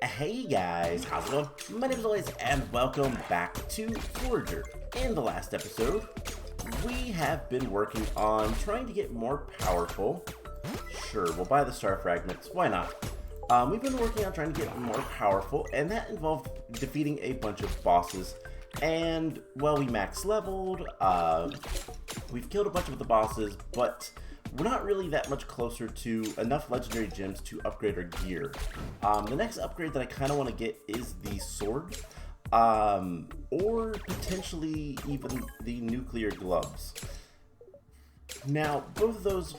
Hey guys, how's it going? My name is Always, and welcome back to Forager. In the last episode, we have been working on trying to get more powerful. Sure, we'll buy the star fragments, why not? We've been working on trying to get more powerful, and that involved defeating a bunch of bosses. And, well, we max leveled, we've killed a bunch of the bosses, but we're not really that much closer to enough legendary gems to upgrade our gear. The next upgrade that I kind of want to get is the sword, or potentially even the nuclear gloves. Now, both of those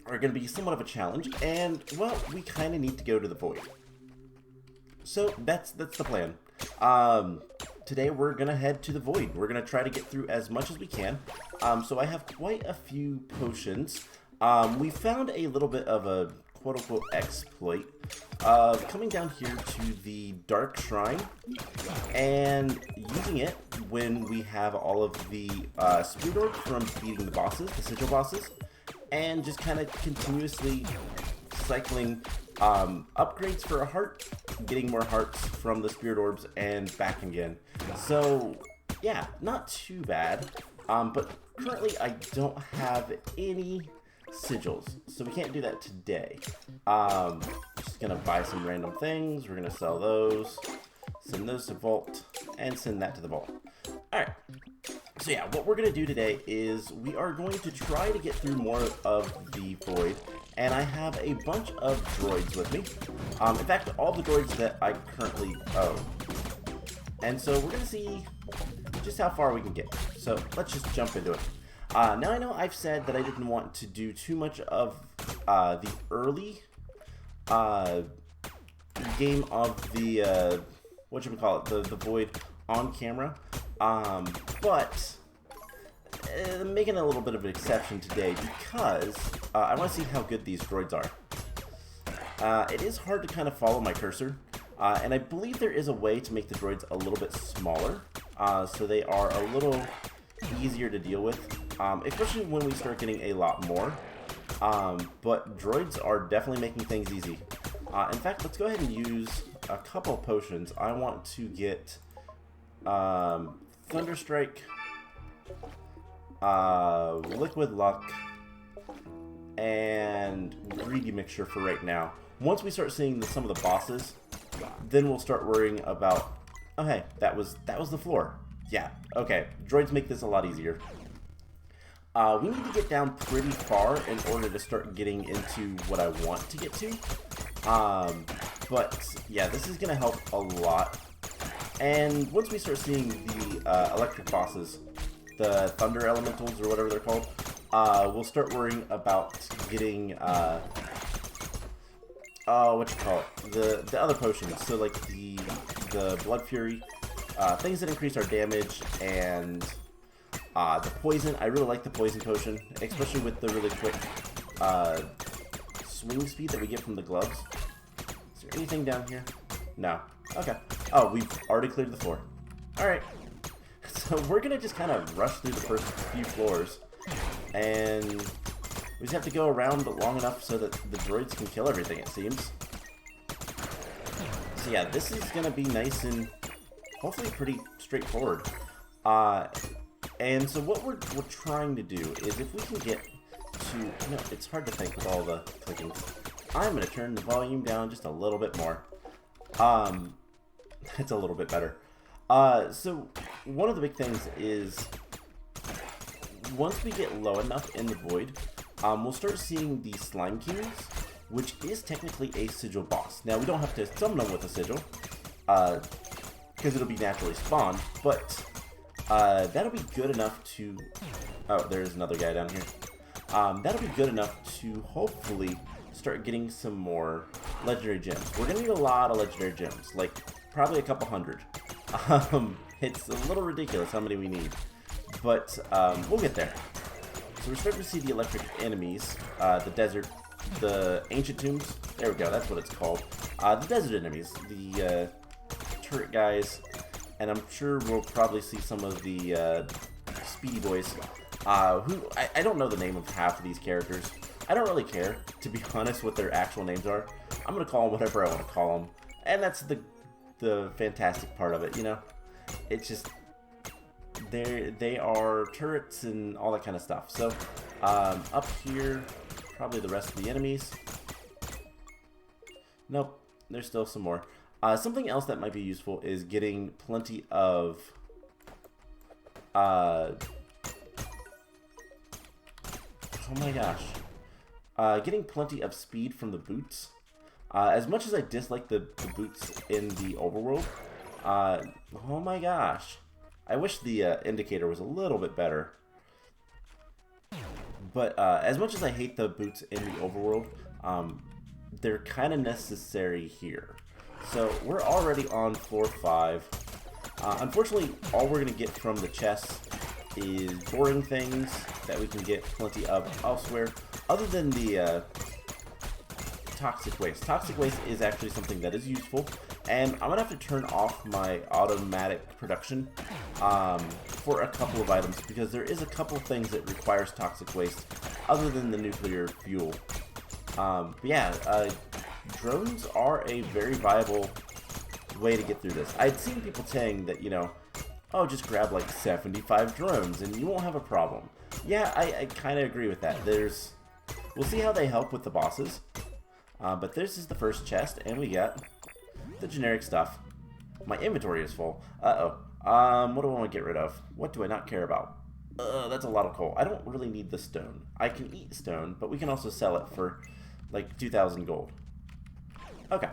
are going to be somewhat of a challenge, and, well, we kind of need to go to the void. So, that's the plan. Today we're going to head to the void. We're going to try to get through as much as we can. So I have quite a few potions. We found a little bit of a quote-unquote exploit coming down here to the Dark Shrine and using it when we have all of the Spirit Orbs from beating the bosses, the Sigil Bosses, and just kind of continuously cycling upgrades for a heart, getting more hearts from the Spirit Orbs, and back again. So, yeah, not too bad. But currently I don't have any sigils, so we can't do that today. Just gonna buy some random things. We're gonna sell those, send those to Vault, and send that to the Vault. Alright. So yeah, what we're going to do today is we are going to try to get through more of the void, and I have a bunch of droids with me. In fact, all the droids that I currently own. And so we're going to see just how far we can get. So let's just jump into it. Now I know I've said that I didn't want to do too much of the early game of the, the void on camera. But making a little bit of an exception today because I want to see how good these droids are. It is hard to kind of follow my cursor, and I believe there is a way to make the droids a little bit smaller, so they are a little easier to deal with, especially when we start getting a lot more. But droids are definitely making things easy. In fact, let's go ahead and use a couple of potions. I want to get Thunderstrike, Liquid Luck, and Greedy Mixture for right now. Once we start seeing some of the bosses, then we'll start worrying about, oh hey, that was the floor. Yeah, okay, droids make this a lot easier. We need to get down pretty far in order to start getting into what I want to get to. But yeah, this is going to help a lot. And once we start seeing the electric bosses, the thunder elementals or whatever they're called, we'll start worrying about getting the other potions. So like the blood fury, things that increase our damage, and the poison. I really like the poison potion, especially with the really quick swing speed that we get from the gloves. Is there anything down here? No. Okay. Oh, we've already cleared the floor. Alright. So we're going to just kind of rush through the first few floors. And we just have to go around long enough so that the droids can kill everything, it seems. So yeah, this is going to be nice and hopefully pretty straightforward. And so what we're trying to do is if we can get to... it's hard to think with all the clicking. I'm going to turn the volume down just a little bit more. It's a little bit better. So one of the big things is once we get low enough in the void, we'll start seeing the Slime Kings, which is technically a sigil boss. Now we don't have to summon them with a sigil, because it'll be naturally spawned, but that'll be good enough to... Oh, there's another guy down here. That'll be good enough to hopefully start getting some more legendary gems. We're gonna need a lot of legendary gems, like probably a couple hundred. It's a little ridiculous how many we need, but we'll get there. So we're starting to see the electric enemies, the desert, the ancient tombs. There we go, that's what it's called. The desert enemies, the turret guys, and I'm sure we'll probably see some of the speedy boys. Who I don't know the name of half of these characters. I don't really care, to be honest, what their actual names are. I'm going to call them whatever I want to call them. And that's the fantastic part of it, you know? It's just, they are turrets and all that kind of stuff. So, up here, probably the rest of the enemies. Nope, there's still some more. Something else that might be useful is getting plenty of oh my gosh. Getting plenty of speed from the boots. As much as I dislike the boots in the overworld, oh my gosh. I wish the indicator was a little bit better. But as much as I hate the boots in the overworld, they're kind of necessary here. So we're already on floor 5. Unfortunately, all we're going to get from the chests is boring things that we can get plenty of elsewhere, other than the toxic waste. Toxic waste is actually something that is useful, and I'm going to have to turn off my automatic production for a couple of items, because there is a couple things that requires toxic waste other than the nuclear fuel. But yeah, drones are a very viable way to get through this. I'd seen people saying that, you know, oh, just grab like 75 drones and you won't have a problem. Yeah, I kind of agree with that. We'll see how they help with the bosses. But this is the first chest, and we got the generic stuff. My inventory is full. Uh-oh. What do I want to get rid of? What do I not care about? That's a lot of coal. I don't really need the stone. I can eat stone, but we can also sell it for like 2,000 gold. Okay.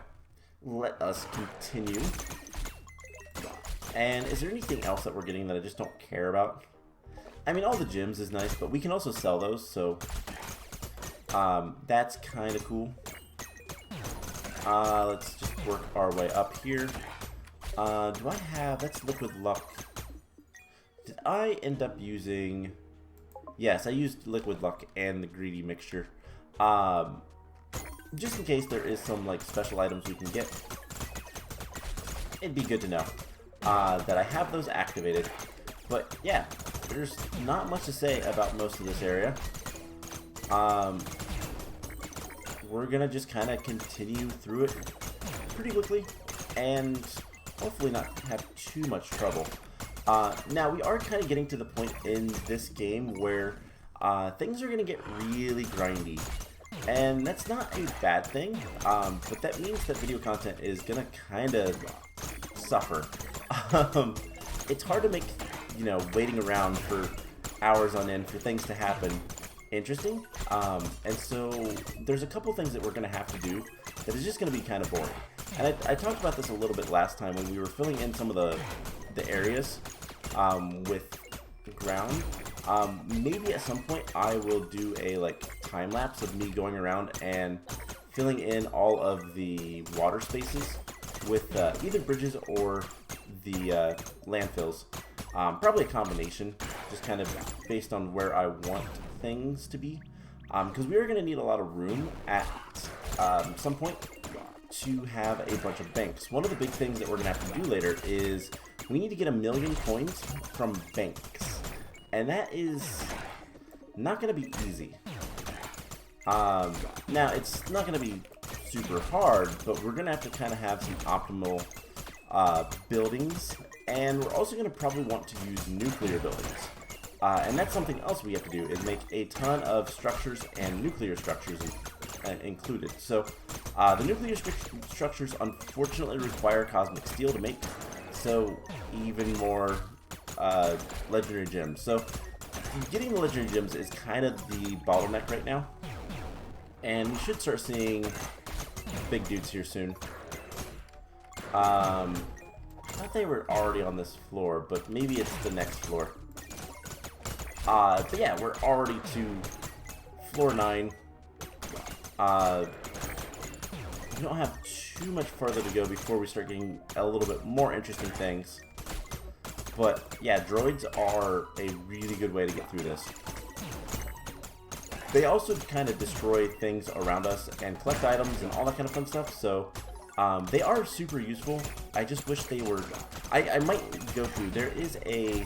Let us continue. And is there anything else that we're getting that I just don't care about? I mean, all the gems is nice, but we can also sell those, so that's kind of cool. Let's just work our way up here. Do I have... That's liquid luck. Did I end up using... Yes, I used liquid luck and the greedy mixture. Just in case there is some like special items we can get. It'd be good to know that I have those activated. But yeah, there's not much to say about most of this area. We're gonna just kind of continue through it pretty quickly and hopefully not have too much trouble. Now we are kind of getting to the point in this game where things are gonna get really grindy. And that's not a bad thing, but that means that video content is going to kind of suffer. It's hard to make, you know, waiting around for hours on end for things to happen interesting. And so there's a couple things that we're going to have to do that is just going to be kind of boring. And I talked about this a little bit last time when we were filling in some of the areas with the ground. Maybe at some point I will do a like time lapse of me going around and filling in all of the water spaces with either bridges or the landfills. Probably a combination, just kind of based on where I want things to be. Because we are going to need a lot of room at some point to have a bunch of banks. One of the big things that we're going to have to do later is we need to get 1,000,000 coins from banks. And that is not going to be easy. Now, it's not going to be super hard, but we're going to have to kind of have some optimal buildings. And we're also going to probably want to use nuclear buildings. And that's something else we have to do, is make a ton of structures and nuclear structures included. So, the nuclear structures unfortunately require cosmic steel to make, so even more legendary gems. So getting the legendary gems is kind of the bottleneck right now, and we should start seeing big dudes here soon. I thought they were already on this floor, but maybe it's the next floor. But yeah, we're already to floor 9. We don't have too much further to go before we start getting a little bit more interesting things. But yeah, droids are a really good way to get through this. They also kind of destroy things around us and collect items and all that kind of fun stuff, so they are super useful. I just wish they were... I might go through... There is a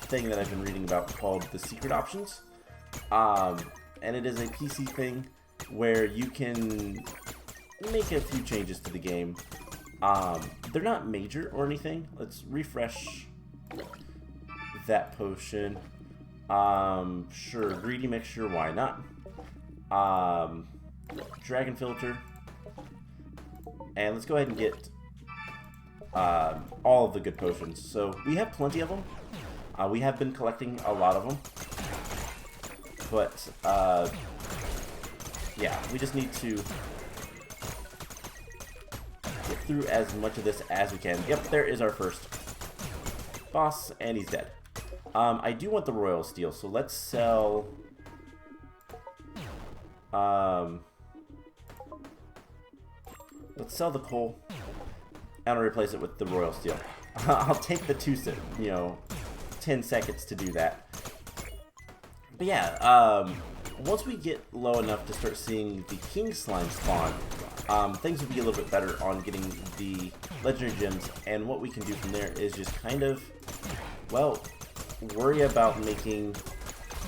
thing that I've been reading about called the secret options, and it is a PC thing where you can make a few changes to the game They're not major or anything. Let's refresh that potion. Sure, greedy mixture, why not? Dragon filter. And let's go ahead and get all of the good potions. So we have plenty of them. We have been collecting a lot of them. But, yeah, we just need to get through as much of this as we can. Yep, there is our first boss, and he's dead. I do want the royal steel, so let's sell... let's sell the coal, and I'll replace it with the royal steel. I'll take the 10 seconds to do that. But yeah, once we get low enough to start seeing the king slime spawn, things will be a little bit better on getting the legendary gems, and what we can do from there is just kind of, well, worry about making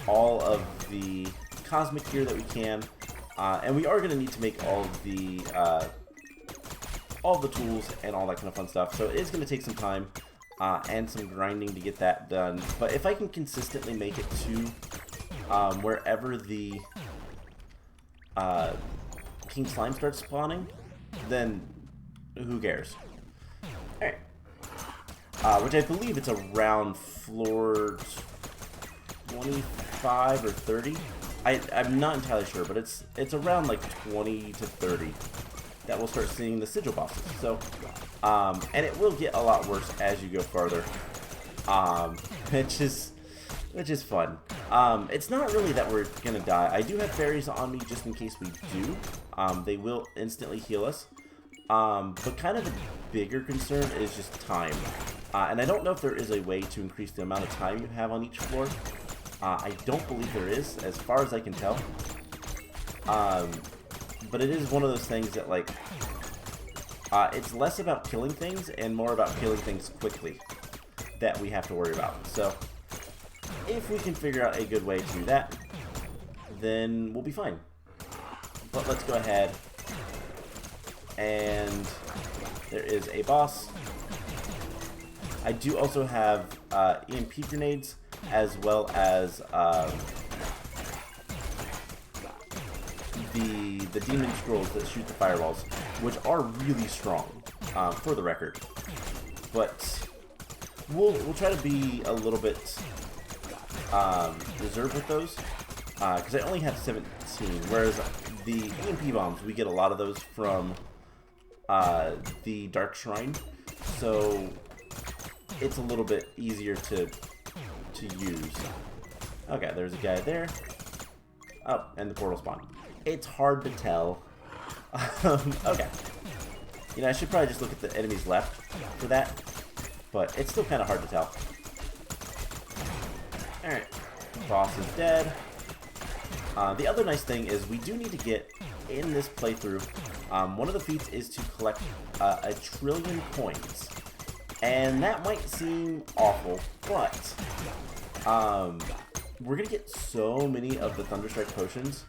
all of the cosmic gear that we can, and we are going to need to make all the tools and all that kind of fun stuff, so it is going to take some time and some grinding to get that done. But if I can consistently make it to wherever the king slime starts spawning, then who cares? Alright. Which I believe it's around floor 25 or 30. I'm not entirely sure, but it's around like 20 to 30 that we'll start seeing the Sigil Bosses. So, and it will get a lot worse as you go farther, which is fun. It's not really that we're gonna die. I do have fairies on me just in case we do. They will instantly heal us. But kind of the bigger concern is just time. And I don't know if there is a way to increase the amount of time you have on each floor. I don't believe there is, as far as I can tell. But it is one of those things that, like, it's less about killing things and more about killing things quickly that we have to worry about. So, if we can figure out a good way to do that, then we'll be fine. But let's go ahead, and there is a boss. I do also have EMP grenades, as well as the demon scrolls that shoot the fireballs, which are really strong, for the record. But we'll try to be a little bit reserved with those, because I only have 17, whereas the EMP bombs, we get a lot of those from the Dark Shrine, so it's a little bit easier to use. Okay, there's a guy there. Oh, and the portal spawn. It's hard to tell. Okay. You know, I should probably just look at the enemies left for that, but it's still kind of hard to tell. Alright, boss is dead. The other nice thing is we do need to get, in this playthrough, one of the feats is to collect 1 trillion coins. And that might seem awful, but we're going to get so many of the Thunderstrike potions.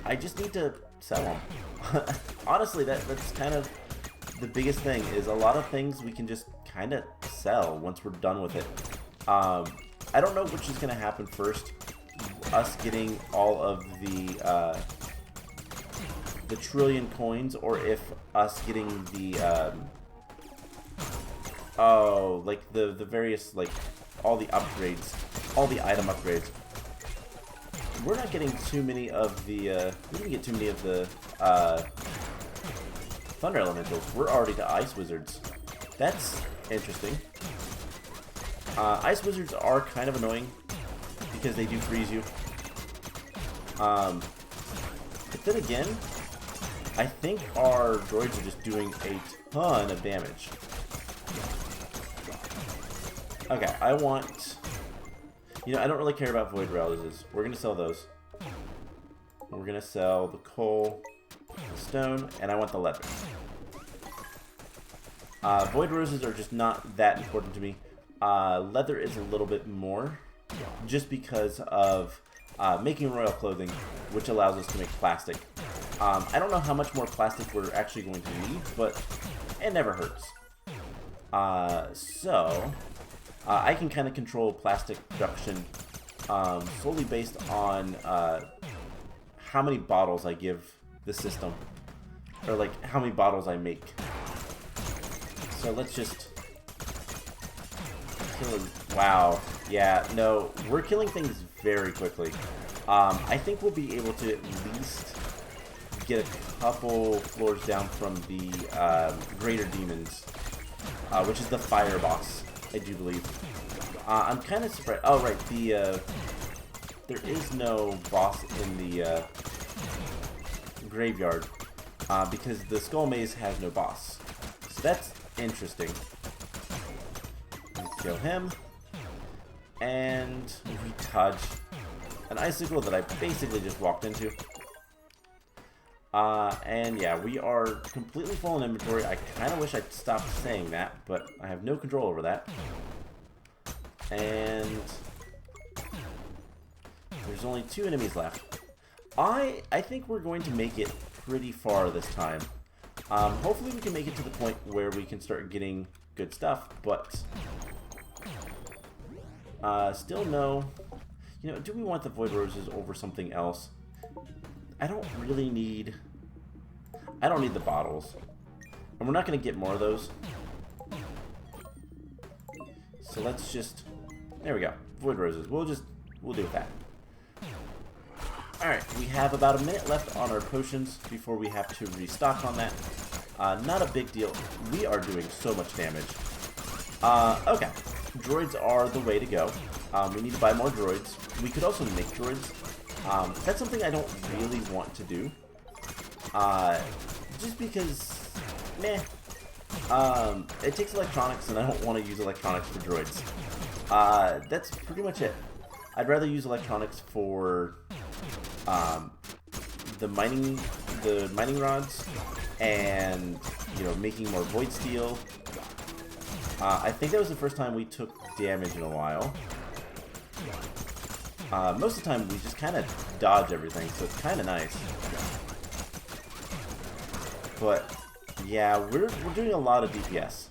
I just need to sell them. Honestly, that's kind of the biggest thing, is a lot of things we can just kind of sell once we're done with it. I don't know which is going to happen first, us getting all of the trillion coins, or if us getting the like the various, like, all the upgrades, all the item upgrades. We're not getting too many of the we didn't get too many of the thunder elementals. We're already to ice wizards. That's interesting. Ice wizards are kind of annoying because they do freeze you. But then again, I think our droids are just doing a ton of damage. Okay, I want... You know, I don't really care about void roses. We're going to sell those. We're going to sell the coal, the stone, and I want the leather. Void roses are just not that important to me. Leather is a little bit more, just because of making royal clothing, which allows us to make plastic. I don't know how much more plastic we're actually going to need, but it never hurts. I can kind of control plastic production solely based on how many bottles I give the system, or like how many bottles I make. So let's just kill him. Wow. Yeah, no, we're killing things very quickly. I think we'll be able to at least get a couple floors down from the greater demons, which is the fire boss, I do believe. I'm kind of surprised. Oh, right, there is no boss in the graveyard because the skull maze has no boss. So that's interesting. Let's kill him. And we dodge an icicle that I basically just walked into. And yeah, we are completely full in inventory. I kind of wish I'd stopped saying that, but I have no control over that. And there's only 2 enemies left. I think we're going to make it pretty far this time. Hopefully we can make it to the point where we can start getting good stuff, but still no. You know, do we want the Void Roses over something else? I don't need the bottles. And we're not going to get more of those. So let's just... There we go. Void Roses. We'll do with that. Alright, we have about a minute left on our potions before we have to restock on that. Not a big deal. We are doing so much damage. Okay. Droids are the way to go. We need to buy more droids. We could also make droids. That's something I don't really want to do. Just because, meh. It takes electronics, and I don't want to use electronics for droids. That's pretty much it. I'd rather use electronics for the mining rods, and making more void steel. I think that was the first time we took damage in a while. Most of the time we just kind of dodge everything, so it's kind of nice. But yeah, we're doing a lot of DPS,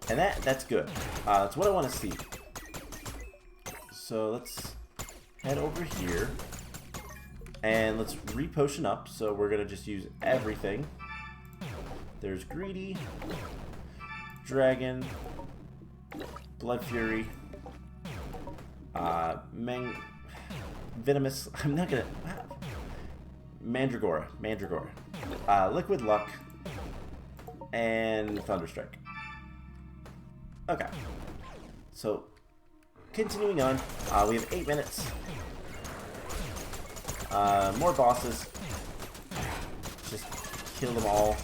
and that's good. That's what I want to see. So let's head over here, and let's re-potion up. So we're gonna just use everything. There's Greedy, Dragon, Blood Fury, Venomous. I'm not gonna. Mandragora, Liquid Luck, and Thunderstrike. Okay. So, continuing on, we have 8 minutes. More bosses. Just kill them all.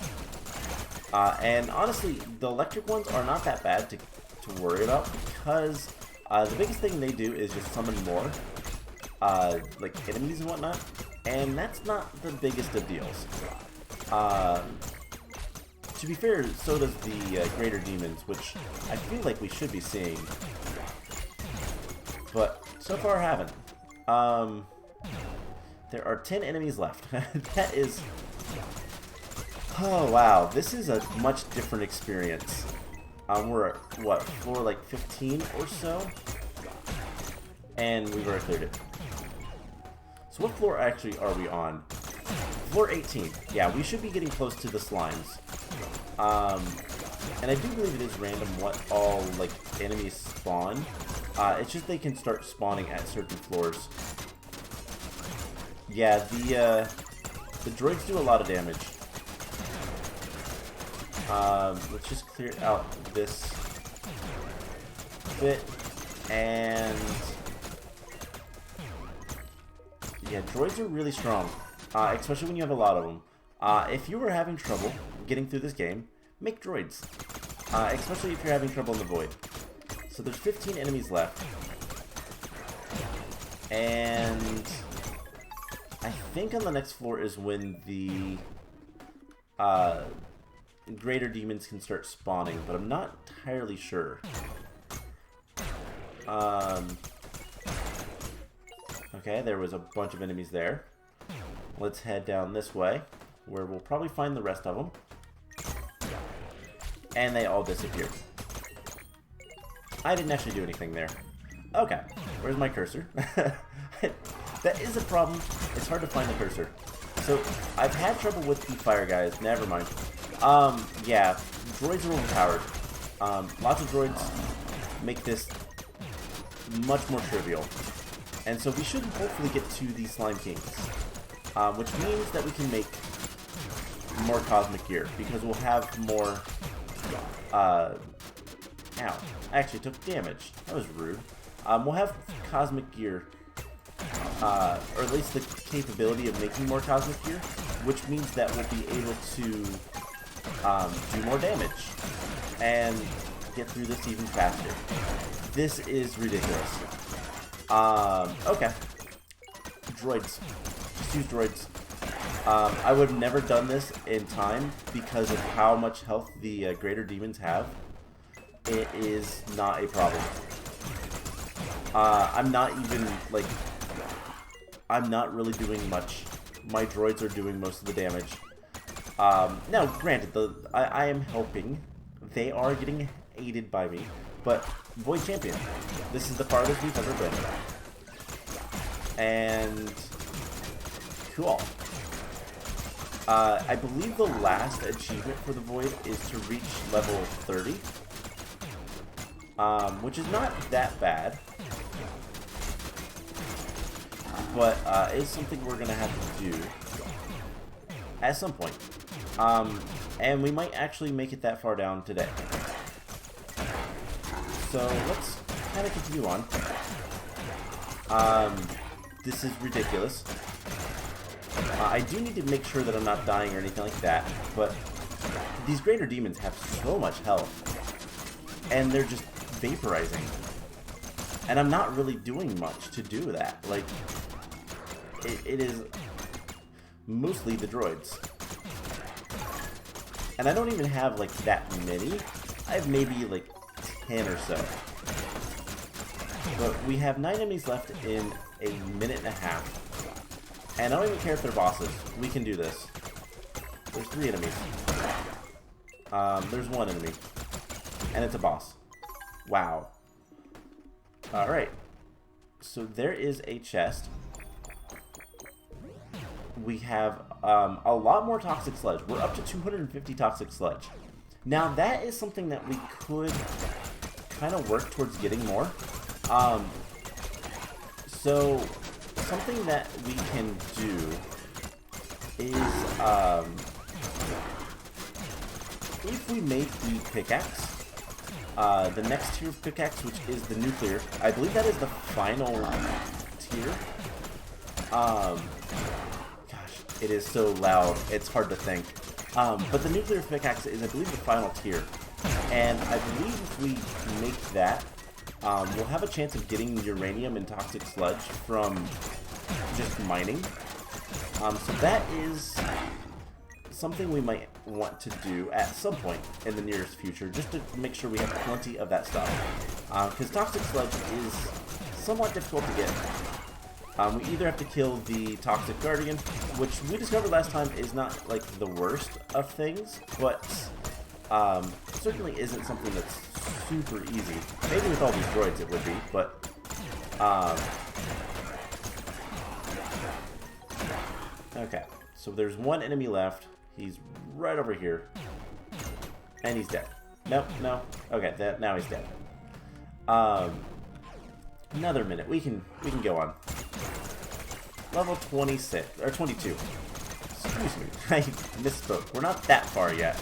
And honestly, the electric ones are not that bad to worry about, because the biggest thing they do is just summon more like enemies and whatnot, and that's not the biggest of deals. To be fair, so does the greater demons, which I feel like we should be seeing, but so far haven't. There are 10 enemies left. That is... Oh wow, this is a much different experience. We're at, what, floor like 15 or so? And we've already cleared it. So what floor actually are we on? Floor 18. Yeah, we should be getting close to the slimes. And I do believe it is random what all, like, enemies spawn. It's just they can start spawning at certain floors. Yeah, the droids do a lot of damage. Let's just clear out this bit, and yeah, droids are really strong, especially when you have a lot of them. If you were having trouble getting through this game, make droids, especially if you're having trouble in the void. So there's 15 enemies left, and I think on the next floor is when the greater demons can start spawning, but I'm not entirely sure. Okay, there was a bunch of enemies there. Let's head down this way, where we'll probably find the rest of them. And they all disappeared. I didn't actually do anything there. Okay, where's my cursor? That is a problem. It's hard to find the cursor. So, I've had trouble with the fire guys. Never mind. Yeah, droids are overpowered. Lots of droids make this much more trivial. And so we should hopefully get to the Slime Kings. Which means that we can make more cosmic gear. Because we'll have more... Ow. I actually took damage. That was rude. We'll have cosmic gear. Or at least the capability of making more cosmic gear. Which means that we'll be able to do more damage. And get through this even faster. This is ridiculous. Okay. Droids. Just use droids. I would have never done this in time because of how much health the greater demons have. It is not a problem. I'm not even, like... I'm not really doing much. My droids are doing most of the damage. Now, granted, I am helping. They are getting aided by me. But, Void Champion. This is the farthest we've ever been. And... cool. I believe the last achievement for the Void is to reach level 30. Which is not that bad. But it's something we're going to have to do at some point. And we might actually make it that far down today. So let's kind of continue on. This is ridiculous. I do need to make sure that I'm not dying or anything like that, but these greater demons have so much health, and they're just vaporizing. And I'm not really doing much to do that. Like, it is mostly the droids. And I don't even have, like, that many. I have maybe, like, 10 or so. But we have 9 enemies left in a minute and a half. And I don't even care if they're bosses. We can do this. There's 3 enemies. There's 1 enemy. And it's a boss. Wow. Alright. So there is a chest. We have a lot more toxic sludge. We're up to 250 toxic sludge. Now that is something that we could kind of work towards getting more. So something that we can do is if we make the pickaxe, the next tier of pickaxe, which is the nuclear, I believe that is the final tier. Gosh, it is so loud, it's hard to think. But the nuclear pickaxe is, I believe, the final tier. And I believe if we make that, we'll have a chance of getting uranium and toxic sludge from just mining. So that is something we might want to do at some point in the nearest future, just to make sure we have plenty of that stuff. Because toxic sludge is somewhat difficult to get. We either have to kill the Toxic Guardian, which we discovered last time is not, like, the worst of things, but certainly isn't something that's super easy. Maybe with all these droids it would be, but okay, so there's 1 enemy left. He's right over here, and he's dead. Nope, no. Okay, now he's dead. Another minute. We can go on. Level 26 or 22. Excuse me, I misspoke. We're not that far yet.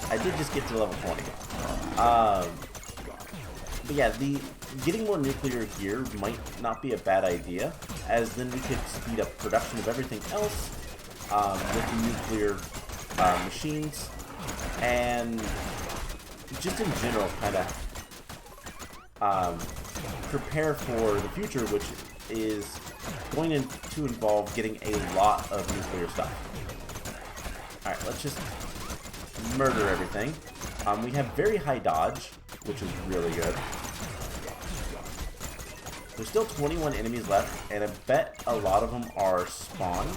I did just get to level 20. But yeah, getting more nuclear gear might not be a bad idea, as then we could speed up production of everything else with the nuclear machines, and just in general kind of prepare for the future, which is going to involve getting a lot of nuclear stuff. Alright, let's just murder everything. We have very high dodge, which is really good. There's still 21 enemies left, and I bet a lot of them are spawned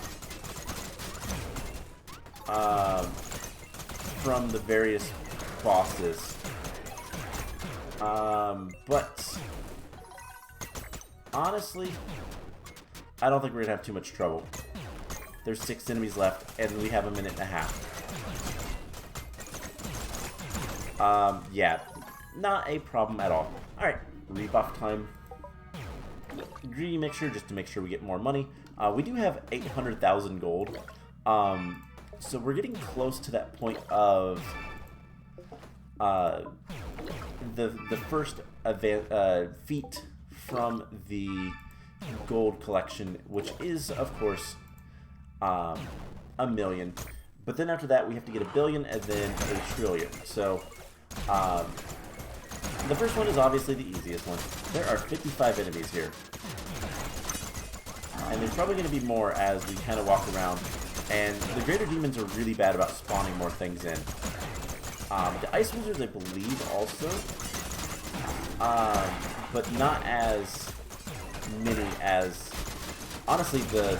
from the various bosses. But honestly, I don't think we're gonna have too much trouble. There's 6 enemies left, and we have a minute and a half. Yeah, not a problem at all. Alright, rebuff time. Greedy mixture, just to make sure we get more money. We do have 800,000 gold. So we're getting close to that point of the first feat from the gold collection, which is, of course, 1 million. But then after that, we have to get 1 billion and then 1 trillion. So the first one is obviously the easiest one. There are 55 enemies here. And there's probably going to be more as we kind of walk around. And the greater demons are really bad about spawning more things in. The ice wizards, I believe, also. But not as many as, honestly, the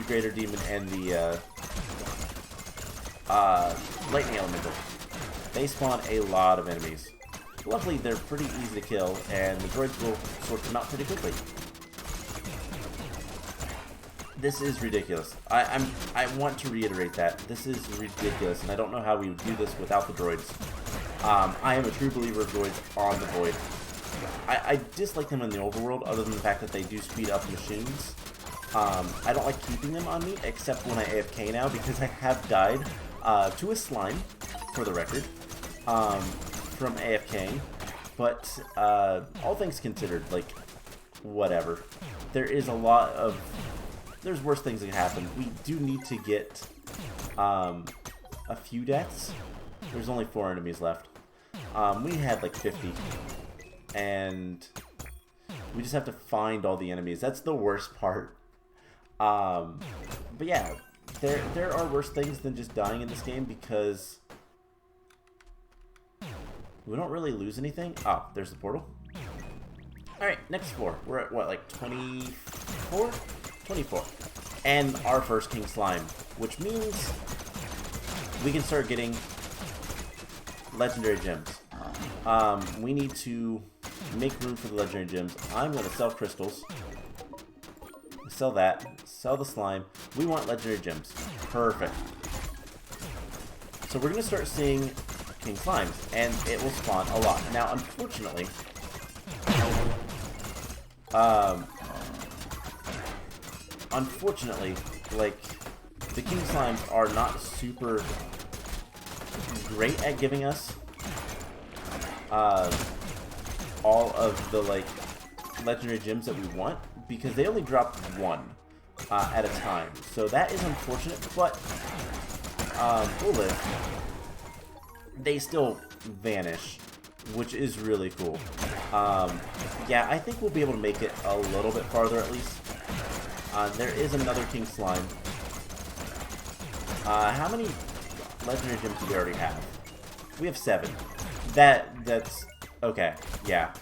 greater demon and the lightning elemental. They spawn a lot of enemies. Luckily, they're pretty easy to kill, and the droids will sort them out pretty quickly. This is ridiculous. I want to reiterate that. This is ridiculous, and I don't know how we would do this without the droids. I am a true believer of droids on the Void. I dislike them in the overworld, other than the fact that they do speed up machines. I don't like keeping them on me, except when I AFK now, because I have died to a slime, for the record, from AFKing. But all things considered, like, whatever. There is a lot of... There's worse things that can happen. We do need to get a few deaths. There's only 4 enemies left. We had like 50. And we just have to find all the enemies. That's the worst part. But yeah, there are worse things than just dying in this game, because we don't really lose anything. Oh, there's the portal. Alright, next floor. We're at what, like 24? 24. And our first King Slime, which means we can start getting legendary gems. We need to make room for the legendary gems. I'm going to sell crystals. Sell that. Sell the slime. We want legendary gems. Perfect. So we're going to start seeing King Slimes, and it will spawn a lot. Now, unfortunately, like, the King Slimes are not super great at giving us all of the, like, legendary gems that we want, because they only drop 1 at a time. So that is unfortunate, but we'll live. They still vanish, which is really cool. Yeah, I think we'll be able to make it a little bit farther at least. There is another King Slime. How many legendary gems do we already have? We have 7. That's okay. Yeah.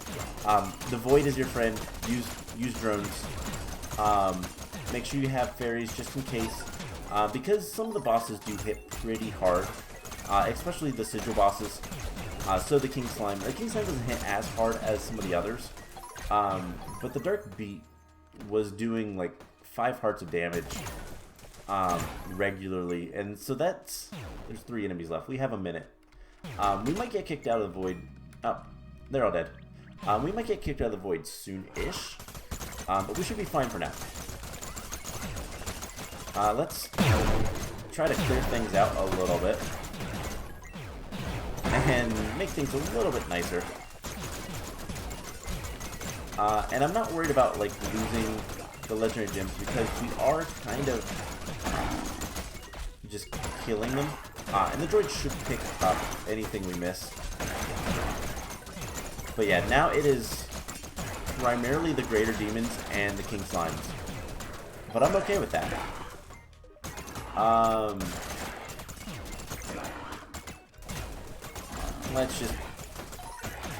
The Void is your friend. Use drones. Make sure you have fairies just in case, because some of the bosses do hit pretty hard, especially the Sigil Bosses. So the King Slime. The King Slime doesn't hit as hard as some of the others, but the Dark Beat was doing like 5 hearts of damage regularly, and so there's 3 enemies left. We have a minute. We might get kicked out of the Void. Oh, they're all dead. We might get kicked out of the Void soon-ish, but we should be fine for now. Let's try to clear things out a little bit and make things a little bit nicer. And I'm not worried about, like, losing the legendary gems, because we are kind of just killing them. And the droid should pick up anything we miss. But yeah, now it is primarily the greater demons and the King Slimes. But I'm okay with that. Let's just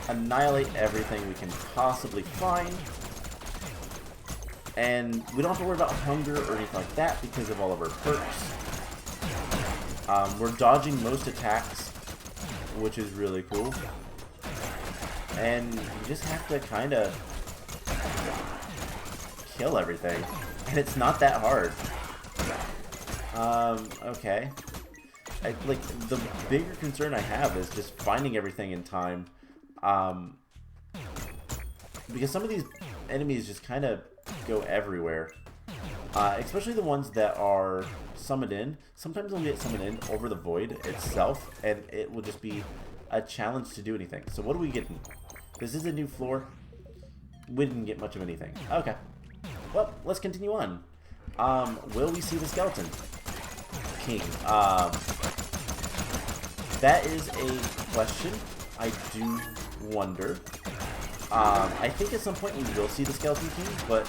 annihilate everything we can possibly find. And we don't have to worry about hunger or anything like that because of all of our perks. We're dodging most attacks which is really cool. And you just have to kind of kill everything. And it's not that hard. Okay. Like, the bigger concern I have is just finding everything in time. Because some of these enemies just kind of go everywhere. Especially the ones that are summoned in. Sometimes they'll get summoned in over the void itself, and it will just be a challenge to do anything. So what are we getting? This is a new floor. We didn't get much of anything. Okay. Well, let's continue on. Will we see the skeleton king? That is a question. I do wonder. I think at some point we will see the skeleton king, but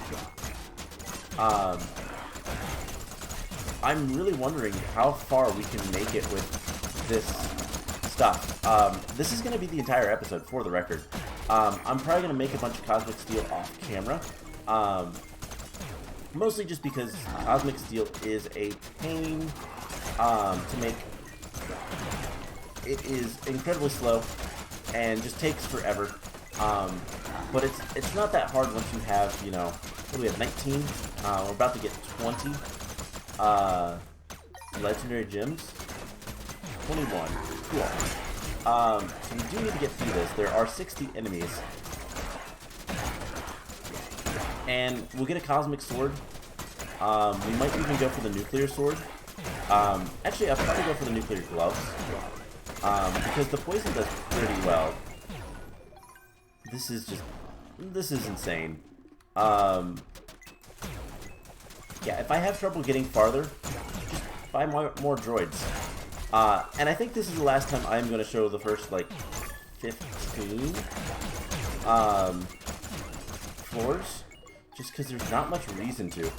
I'm really wondering how far we can make it with this stuff. This is going to be the entire episode, for the record. I'm probably going to make a bunch of Cosmic Steel off camera. Mostly just because Cosmic Steel is a pain to make. It is incredibly slow and just takes forever. But it's not that hard once you have, you know, what do we have, 19? We're about to get 20 legendary gems. 21. Cool. So we do need to get through this. There are 60 enemies. And we'll get a cosmic sword. We might even go for the nuclear sword. Actually, I'll probably go for the nuclear gloves. Because the poison does pretty well. This is insane. Yeah, if I have trouble getting farther, just buy more droids. And I think this is the last time I'm going to show the first, like, 15 floors. Just because there's not much reason to.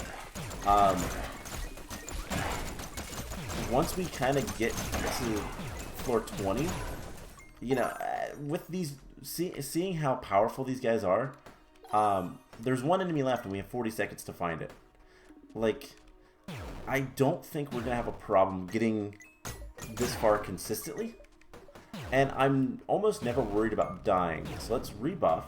Once we kind of get to floor 20, you know, with these, seeing how powerful these guys are, there's one enemy left and we have 40 seconds to find it. Like, I don't think we're going to have a problem getting this far consistently. And I'm almost never worried about dying. So let's rebuff.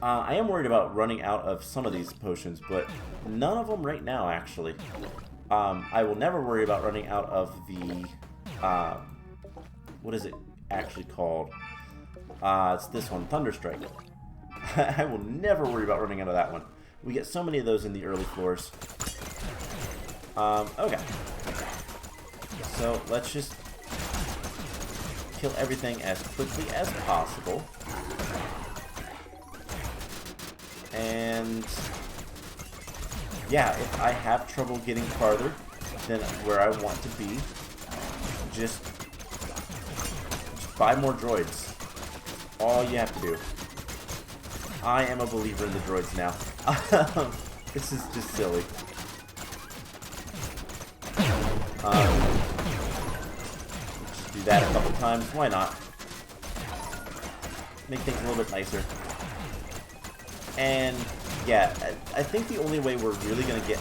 I am worried about running out of some of these potions, but none of them right now, actually. I will never worry about running out of the, what is it actually called? It's this one, Thunderstrike. I will never worry about running out of that one. We get so many of those in the early floors. Okay. So let's just kill everything as quickly as possible. And yeah, if I have trouble getting farther than where I want to be, just buy more droids. All you have to do. I am a believer in the droids now. This is just silly. Just do that a couple times. Why not? Make things a little bit nicer. And yeah, I think the only way we're really gonna get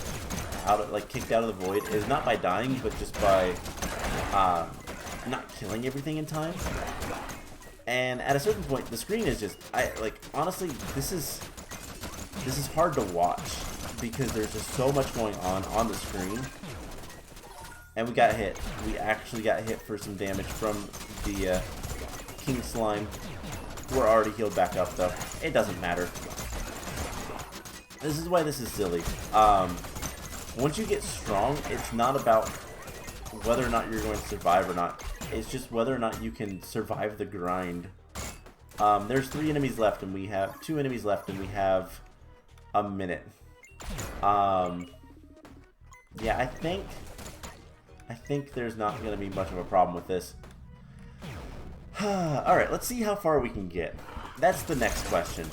out of, like, kicked out of the void is not by dying, but just by not killing everything in time. And at a certain point, the screen is just, honestly, this is hard to watch because there's just so much going on the screen. And we got hit. We actually got hit for some damage from the King Slime. We're already healed back up, though. It doesn't matter. This is why this is silly. Once you get strong, it's not about whether or not you're going to survive or not. It's just whether or not you can survive the grind. There's 3 enemies left, and we have 2 enemies left, and we have a minute. Yeah, I think there's not going to be much of a problem with this. Alright, let's see how far we can get. That's the next question.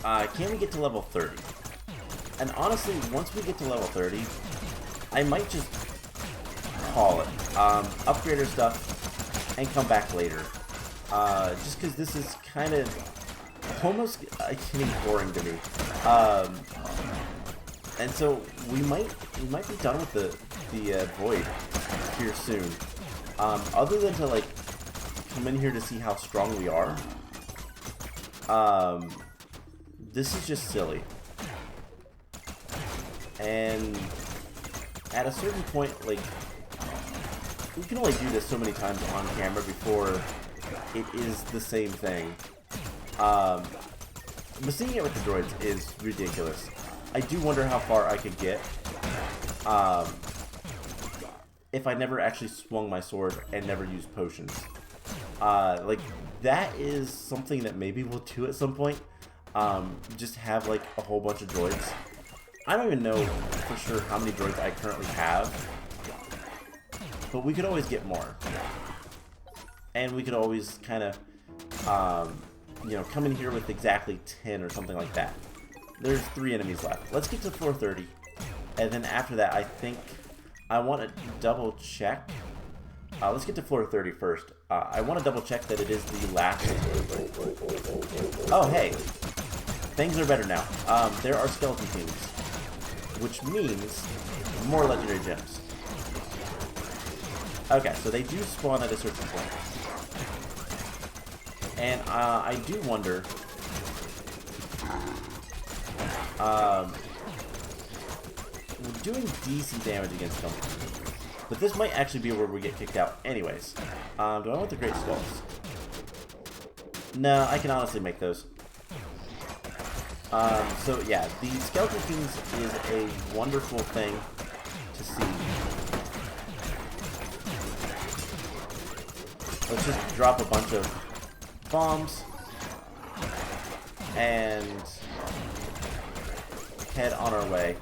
Can we get to level 30? And honestly, once we get to level 30, I might just call it. Upgrade our stuff and come back later. Just because this is kind of almost getting boring to me. And so we might be done with the void here soon. Other than to, like, come in here to see how strong we are, this is just silly. And at a certain point, like, we can only do this so many times on camera before it is the same thing. But seeing it with the droids is ridiculous. I do wonder how far I could get if I never actually swung my sword and never used potions. Like, that is something that maybe we'll do at some point. Just have, like, a whole bunch of droids. I don't even know for sure how many droids I currently have, but we could always get more. And we could always kind of, you know, come in here with exactly 10 or something like that. There's 3 enemies left. Let's get to floor 30. And then after that, I think I want to double check. Let's get to floor 30 first. I want to double check that it is the last. Oh, hey. Things are better now. There are skeleton kings, which means more legendary gems. Okay, so they do spawn at a certain point. And I do wonder, we're doing DC damage against them, but this might actually be where we get kicked out anyways. Do I want the Great Skulls? No, I can honestly make those. So yeah, the Skeleton Kings is a wonderful thing to see. Let's just drop a bunch of bombs and head on our way.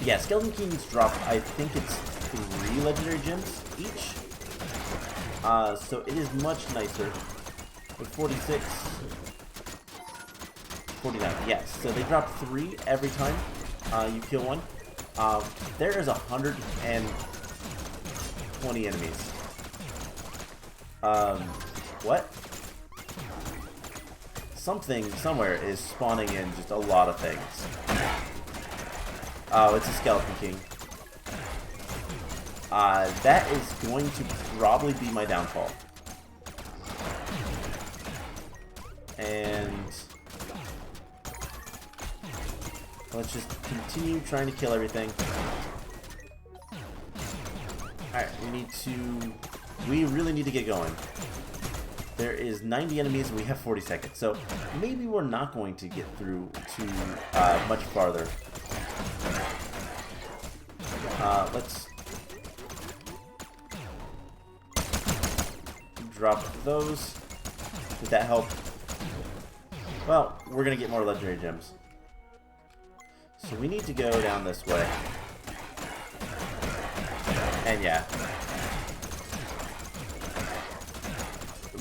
Yeah, Skeleton Kings drop, I think it's 3 legendary gems each. So it is much nicer. With 46, 49, yes. So they drop 3 every time you kill one. There is 120 enemies. What? Something somewhere is spawning in just a lot of things. Oh, it's a Skeleton King. That is going to probably be my downfall. And let's just continue trying to kill everything. Alright, we really need to get going. There is 90 enemies and we have 40 seconds, so maybe we're not going to get through to much farther. Let's drop those. Did that help? Well, we're going to get more legendary gems. So we need to go down this way. And yeah.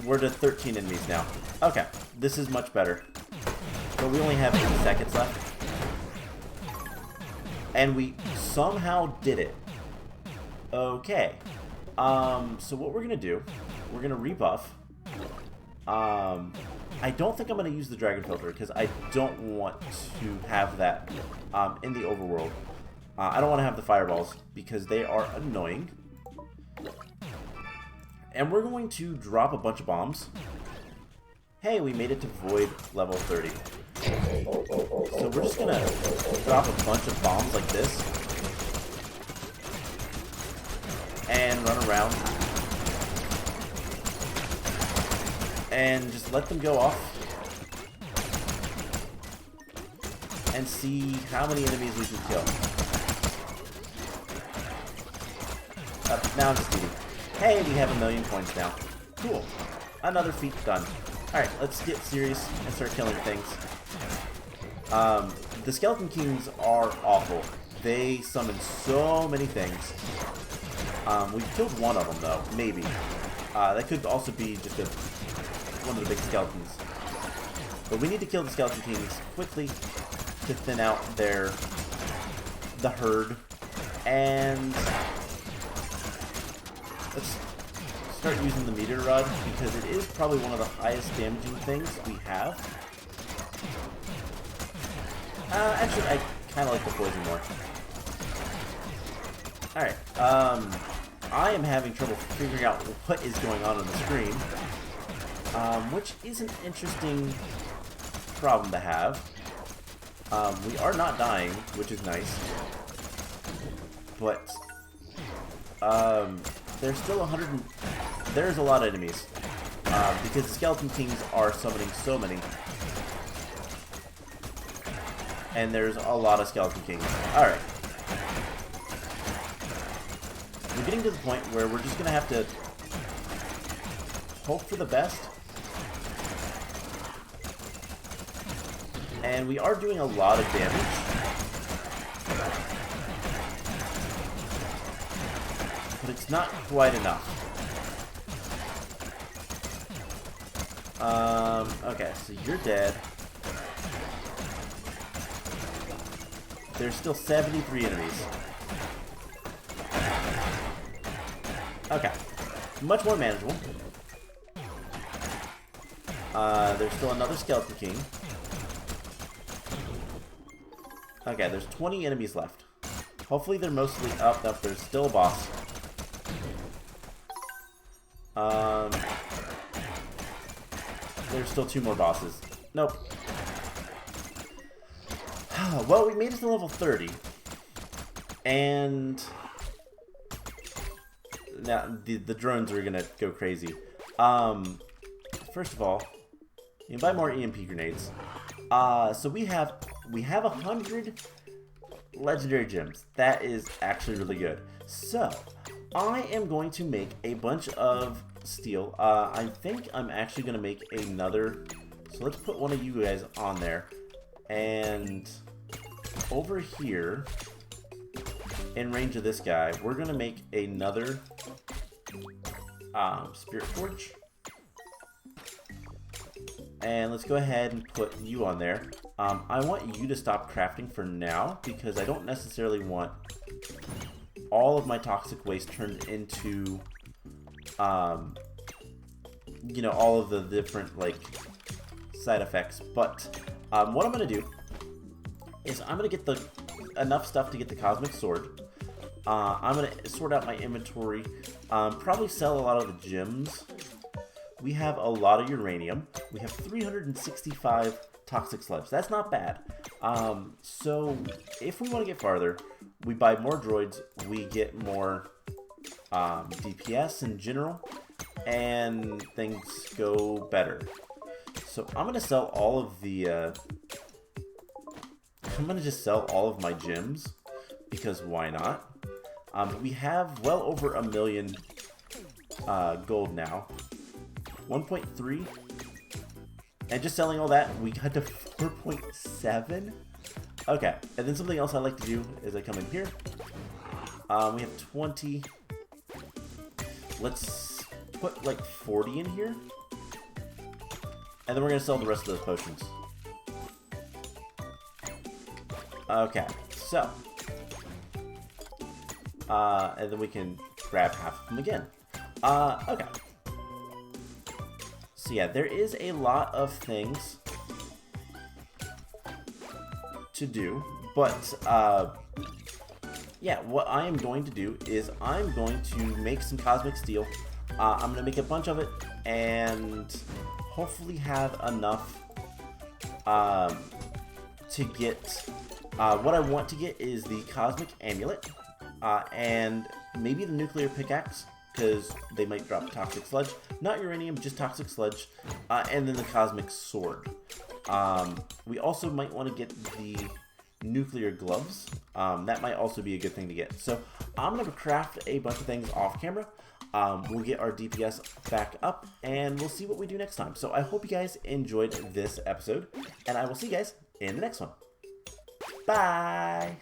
We're to 13 enemies now. Okay, this is much better. But we only have 8 seconds left. And we somehow did it. Okay. So what we're going to do, we're going to rebuff. I don't think I'm going to use the Dragon Filter because I don't want to have that in the overworld. I don't want to have the fireballs because they are annoying. And we're going to drop a bunch of bombs. Hey, we made it to Void level 30. So we're just going to drop a bunch of bombs like this. And run around. And just let them go off. And see how many enemies we can kill. Now I'm just eating. Hey, we have 1,000,000 points now. Cool. Another feat done. Alright, let's get serious and start killing things. The Skeleton Kings are awful. They summon so many things. We've killed one of them though, maybe. That could also be just one of the big skeletons. But we need to kill the Skeleton Kings quickly to thin out the herd. And let's start using the meteor rod because it is probably one of the highest damaging things we have. Actually, I kind of like the poison more. Alright, I am having trouble figuring out what is going on the screen, which is an interesting problem to have. We are not dying, which is nice, but there's still 100 and there's a lot of enemies, because the Skeleton Kings are summoning so many, and there's a lot of Skeleton Kings. Alright. We're getting to the point where we're just going to have to hope for the best. And we are doing a lot of damage. But it's not quite enough. Okay, so you're dead. There's still 73 enemies. Okay. Much more manageable. There's still another Skeleton King. Okay, there's 20 enemies left. Hopefully they're mostly up. Nope, there's still a boss. There's still 2 more bosses. Nope. Well, we made it to level 30. And now the drones are gonna go crazy. First of all, you can buy more EMP grenades. So we have 100 legendary gems. That is actually really good. So I am going to make a bunch of steel. I think I'm actually gonna make another. So let's put one of you guys on there, and over here in range of this guy, we're gonna make another Spirit Forge. And let's go ahead and put you on there. I want you to stop crafting for now, because I don't necessarily want all of my toxic waste turned into, you know, all of the different, like, side effects. But what I'm going to do is I'm going to get enough stuff to get the Cosmic Sword. I'm going to sort out my inventory, probably sell a lot of the gems. We have a lot of uranium. We have 365 toxic sludge. That's not bad. So if we want to get farther, we buy more droids, we get more DPS in general, and things go better. So I'm going to sell all of the... I'm going to just sell all of my gems, because why not? We have well over 1 million gold now. 1.3, and just selling all that, we got to 4.7. Okay, and then something else I like to do is I come in here. We have 20. Let's put like 40 in here, and then we're gonna sell the rest of those potions. Okay, so and then we can grab half of them again. Okay. So yeah, there is a lot of things to do, but yeah, what I am going to do is I'm going to make some cosmic steel. I'm going to make a bunch of it and hopefully have enough to get, what I want to get is the cosmic amulet and maybe the nuclear pickaxe, because they might drop toxic sludge. Not uranium, just toxic sludge. And then the cosmic sword. We also might want to get the nuclear gloves. That might also be a good thing to get. So I'm going to craft a bunch of things off camera. We'll get our DPS back up, and we'll see what we do next time. So I hope you guys enjoyed this episode, and I will see you guys in the next one. Bye!